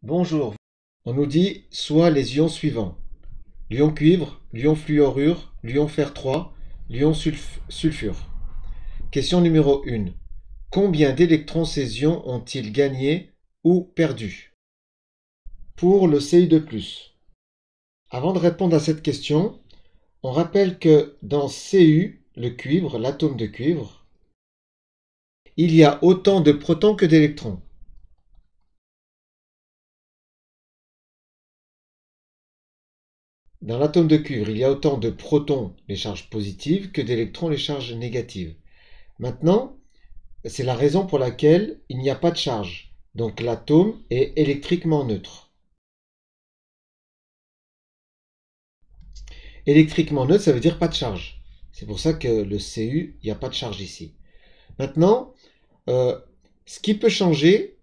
Bonjour. On nous dit soit les ions suivants: l'ion cuivre, l'ion fluorure, l'ion fer 3, l'ion sulfure. Question numéro 1. Combien d'électrons ces ions ont-ils gagné ou perdu? Pour le Ci2+. Avant de répondre à cette question, on rappelle que dans Cu, le cuivre, l'atome de cuivre, il y a autant de protons que d'électrons. Dans l'atome de cuivre, il y a autant de protons, les charges positives, que d'électrons, les charges négatives. Maintenant, c'est la raison pour laquelle il n'y a pas de charge. Donc l'atome est électriquement neutre. Électriquement neutre, ça veut dire pas de charge. C'est pour ça que le Cu, il n'y a pas de charge ici. Maintenant, ce qui peut changer,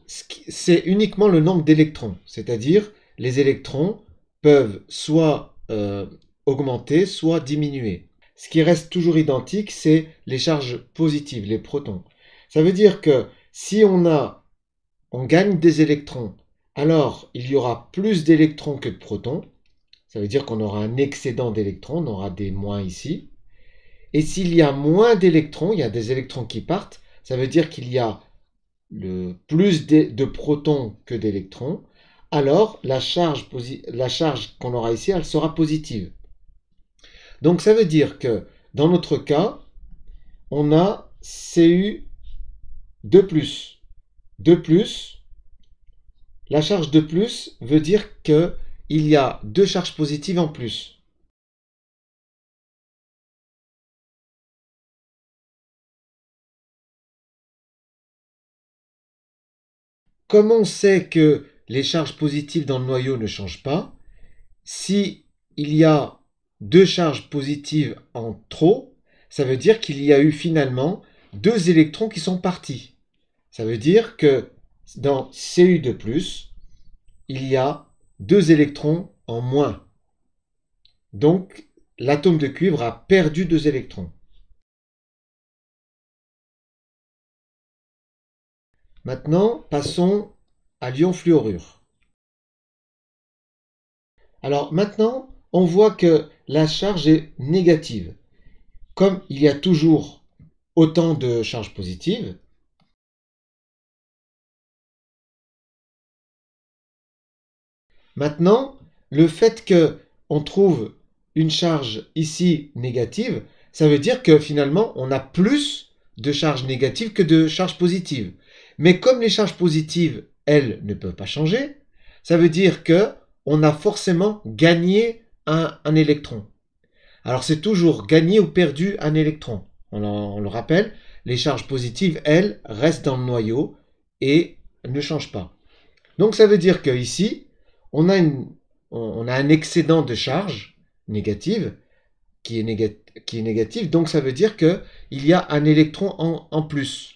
c'est uniquement le nombre d'électrons. C'est-à-dire, les électrons peuvent soit augmenter, soit diminuer. Ce qui reste toujours identique, c'est les charges positives, les protons. Ça veut dire que si on gagne des électrons, alors il y aura plus d'électrons que de protons. Ça veut dire qu'on aura un excédent d'électrons, on aura des moins ici. Et s'il y a moins d'électrons, il y a des électrons qui partent, ça veut dire qu'il y a plus de protons que d'électrons. Alors la charge qu'on aura ici, elle sera positive. Donc ça veut dire que dans notre cas, on a Cu 2+. 2+, la charge de plus veut dire qu'il y a deux charges positives en plus. Comme on sait que les charges positives dans le noyau ne changent pas, si il y a deux charges positives en trop, ça veut dire qu'il y a eu finalement deux électrons qui sont partis. Ça veut dire que dans Cu2+, il y a deux électrons en moins. Donc, l'atome de cuivre a perdu deux électrons. Maintenant, passons à l'ion fluorure. Alors maintenant, on voit que la charge est négative. Comme il y a toujours autant de charges positives, maintenant, le fait qu'on trouve une charge ici négative, ça veut dire que finalement, on a plus de charges négatives que de charges positives. Mais comme les charges positives, elles, ne peuvent pas changer, ça veut dire que on a forcément gagné un électron. Alors c'est toujours gagné ou perdu un électron. On le rappelle, les charges positives, elles, restent dans le noyau et ne changent pas. Donc ça veut dire qu'ici, on a, on a un excédent de charge négative qui est, négatif. Donc ça veut dire qu'il y a un électron en plus.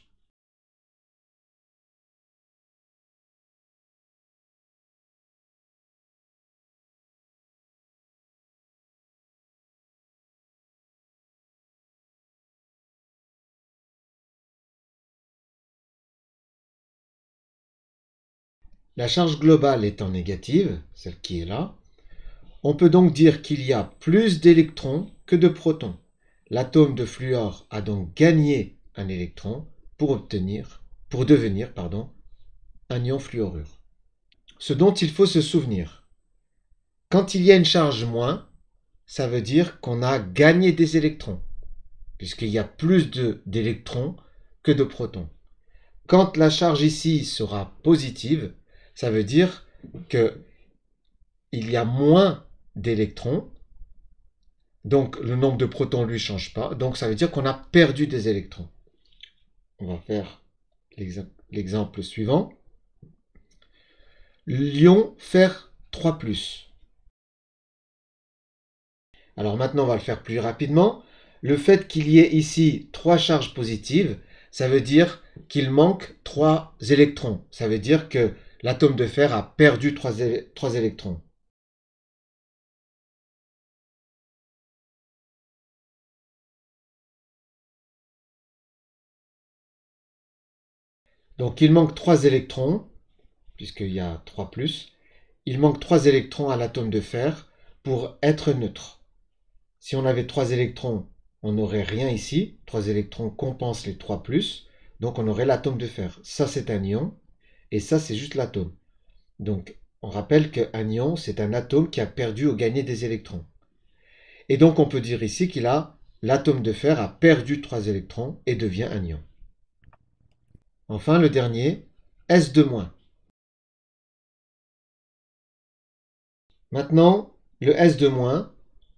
La charge globale étant négative, celle qui est là, on peut donc dire qu'il y a plus d'électrons que de protons. L'atome de fluor a donc gagné un électron pour devenir un ion fluorure. Ce dont il faut se souvenir, quand il y a une charge moins, ça veut dire qu'on a gagné des électrons, puisqu'il y a plus d'électrons que de protons. Quand la charge ici sera positive, ça veut dire qu'il y a moins d'électrons, donc le nombre de protons lui change pas, donc ça veut dire qu'on a perdu des électrons. On va faire l'exemple suivant. L'ion fer 3+. Alors maintenant, on va le faire plus rapidement. Le fait qu'il y ait ici trois charges positives, ça veut dire qu'il manque 3 électrons. Ça veut dire que l'atome de fer a perdu 3 électrons. Donc il manque 3 électrons. puisqu'il y a 3+. Il manque 3 électrons à l'atome de fer pour être neutre. Si on avait 3 électrons, on n'aurait rien ici. 3 électrons compensent les 3+, donc on aurait l'atome de fer. Ça, c'est un ion, et ça, c'est juste l'atome. Donc, on rappelle qu'un ion, c'est un atome qui a perdu ou gagné des électrons. Et donc, on peut dire ici qu'il a l'atome de fer a perdu 3 électrons et devient un ion. Enfin, le dernier, S2-. Maintenant, le S2-,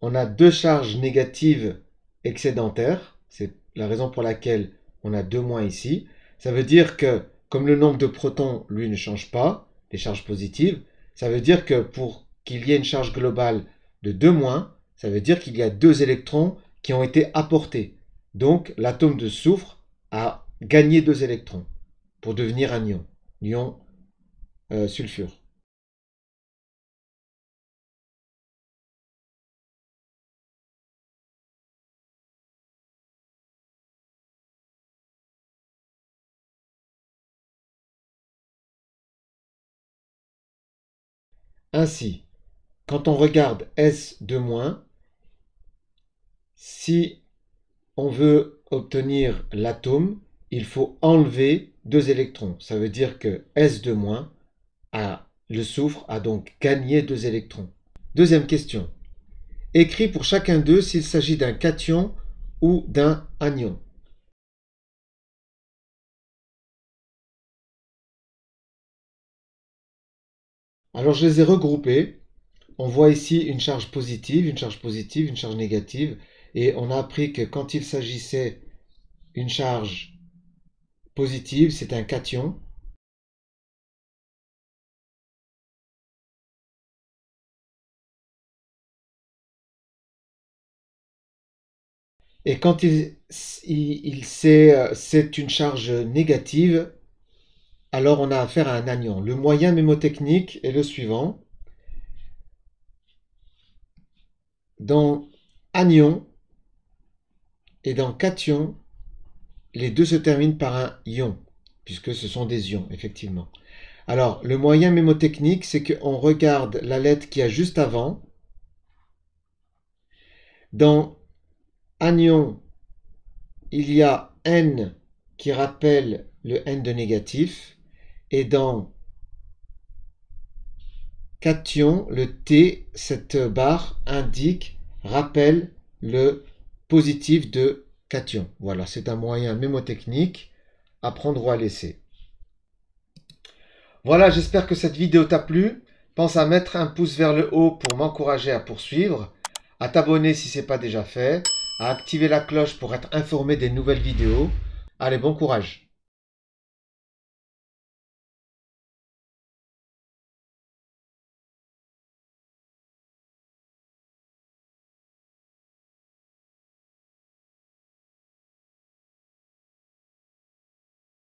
on a 2 charges négatives excédentaires. C'est la raison pour laquelle on a 2- ici. Ça veut dire que, comme le nombre de protons, lui, ne change pas, les charges positives, ça veut dire que pour qu'il y ait une charge globale de 2-, ça veut dire qu'il y a 2 électrons qui ont été apportés. Donc, l'atome de soufre a gagné 2 électrons pour devenir un ion, l'ion sulfure. Ainsi, quand on regarde S2-, si on veut obtenir l'atome, il faut enlever 2 électrons. Ça veut dire que S2- le soufre a donc gagné 2 électrons. Deuxième question. Écris pour chacun d'eux s'il s'agit d'un cation ou d'un anion. Alors je les ai regroupés. On voit ici une charge positive, une charge positive, une charge négative. Et on a appris que quand il s'agissait d'une charge positive, c'est un cation. Et quand c'est une charge négative, alors on a affaire à un anion. Le moyen mémotechnique est le suivant. Dans anion et dans cation, les deux se terminent par un ion, puisque ce sont des ions, effectivement. Alors, le moyen mémotechnique, c'est qu'on regarde la lettre qu'il y a juste avant. Dans anion, il y a N qui rappelle le N de négatif. Et dans cation, le T, cette barre, rappelle le positif de cation. Voilà, c'est un moyen mémotechnique à prendre ou à laisser. Voilà, j'espère que cette vidéo t'a plu. Pense à mettre un pouce vers le haut pour m'encourager à poursuivre, à t'abonner si ce n'est pas déjà fait, à activer la cloche pour être informé des nouvelles vidéos. Allez, bon courage!